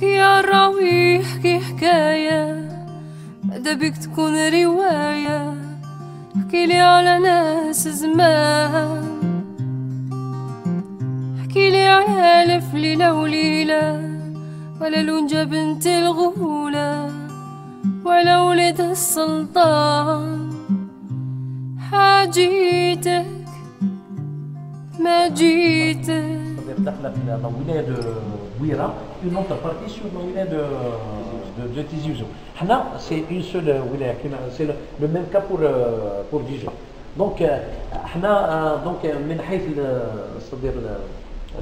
يا راوي يحكي حكاية ماذا بيك تكون رواية. احكيلي على ناس زمان، احكيلي على ألف ليلة وليلة، ولا لونجا بنت الغولة، ولا ولد السلطان. حاجيتك ما جيتك. La wilaya de Bouira, une autre partie sur la wilaya de Tizi Ouzou. Hana, c'est une seule wilaya, c'est le même cas pour Dijon. Donc, Hana, donc, من حيث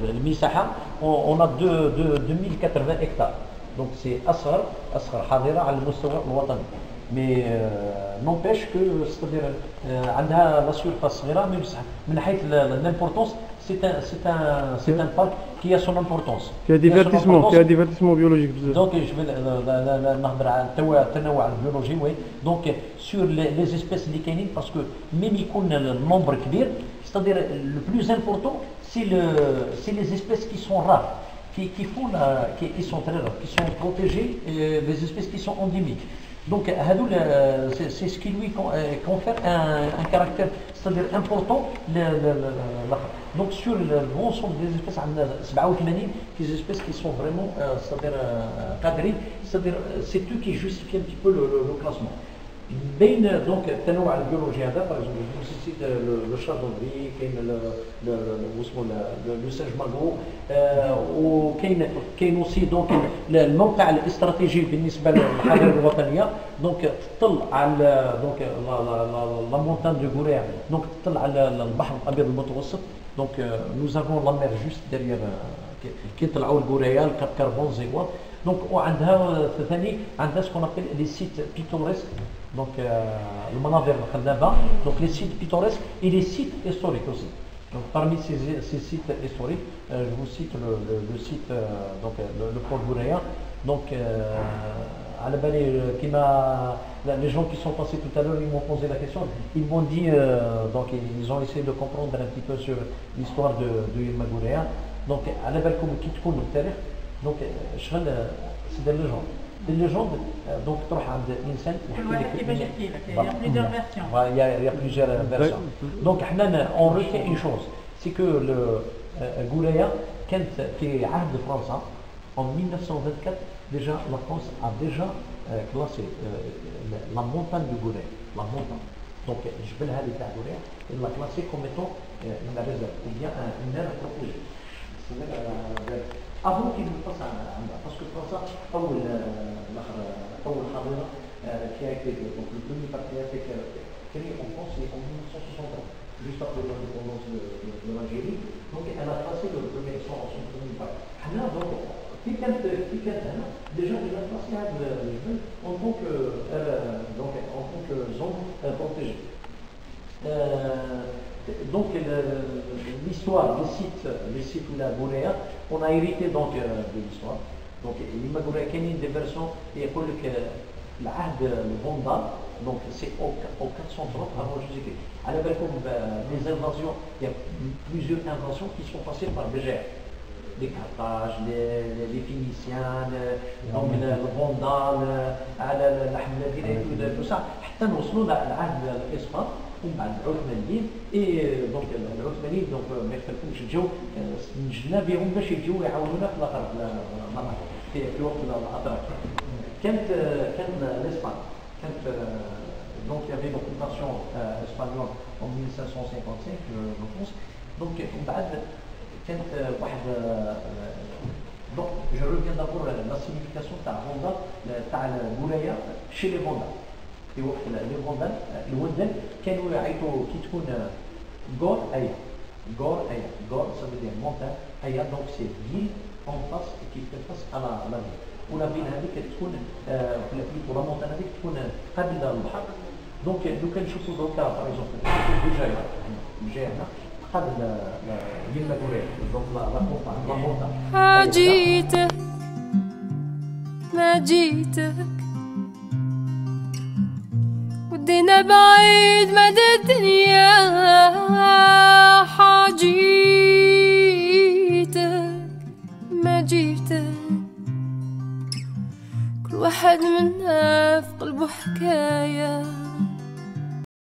المساحة, on a 2080 hectares. Donc, c'est أصغر حاضرة على المستوى الوطني. Mais n'empêche que c'est-à-dire عندها la surface صغيرة, mais من حيث l'importance, c'est un parc qui a son importance. Qui a divertissement biologique. Donc je vais نهضر على التنوع البيولوجي. Oui. Donc sur les espèces اللي كاينين, parce que même يكون le nombre كبير, c'est-à-dire le plus important c'est les espèces qui sont rares, qui sont très rares, qui sont protégées, les espèces qui sont endémiques. Donc c'est ce qui lui confère un caractère, c'est-à-dire important. Donc sur l'ensemble des espèces, on a 87 des espèces qui sont vraiment c'est-à-dire cadrées, c'est-à-dire c'est eux qui justifient un petit peu le classement. بين دونك التنوع البيولوجي هذا, par exemple je cite le chardonnay, كاين اسمه لو ساج ماغو, وكاين اوسي دونك الموقع الاستراتيجي بالنسبه للحضاره الوطنيه. دونك تطل على دونك لا مونتان دو غوريا, دونك تطل على البحر الابيض المتوسط. دونك nous avons la mer juste derrière كي طلعوا الغوريا, الكاب كاربون, زيغوا. دونك وعندها ثاني عندها سكون ابل لي سيت بيتوريسك. Donc le manavir Khaldaba, donc les sites pittoresques et les sites historiques aussi. Donc parmi ces sites historiques, je vous cite le site, donc le port Boureya. Donc à la balai, les gens qui sont passés tout à l'heure, ils m'ont posé la question, ils m'ont dit, donc ils ont essayé de comprendre un petit peu sur l'histoire de Ilma Boureya. Donc à la balai, comme qui tourne le terrain, donc c'est des légendes. Des légendes, donc il y a plusieurs versions. Donc on retient une chose, c'est que le Goureya, quand في عهد فرنسا en 1924, déjà la France a déjà classé la montagne du Goureya, la montagne. Donc الجبل هذه تاع Goureya, il l'a classé comme étant une réserve ou bien une aire protégée. avant qu'il ne passe عندها, parce que فرنسا أول حاضرة qui a été, donc le premier patriarcat créé en France en 1963, juste après l'indépendance de l'Algérie. Donc elle a placé le premier son en son premier pas. Donc qui كانت هنا déjà il a placé هذا الجبل en tant que zone protégée. Donc l'histoire, les sites où la Boureya, on a hérité donc de l'histoire. Donc Ilma Boureya كاينين des versions يقول لك العهد الفوندال, donc c'est au 430 avant Jésus-Christ. À la بالكم les invasions, il y a plusieurs invasions qui sont passées par Bégère. Les Carthage, les Phéniciens, donc le Vandal, الحملات tout ça, حتى نوصلوا لعهد الإسبان ومن بعد العثمانيين. اي دونك العثمانيين دونك ما يختلفوش الجو, نجلنا بهم باش يجيو يعاونونا في الاخر في وقت الاتراك. كانت الاسبان كانت donc il y avait l'occupation espagnole en 1555 je pense. Donc من بعد كانت واحد donc je reviens d'abord à la signification تاع فوندا تاع البولايه chez les Vandals. في وقت لي فوندال الودن كانوا يعيطوا كي تكون غور ايا غور ça veut dire montagne ايا, donc c'est ville en face qui fait face à la ville. ولا ville هذيك تكون ولا مونتان هذيك تكون قبل البحر. دونك لو كان نشوفوا دوكا باغ اكزومبل الجزائر هنا قبل لما غوريا, دونك لا مونتان. حاجيتك ما جيتك ودينا بعيد مدى الدنيا. حاجيتك ما جيتك كل واحد منا في قلبه حكاية.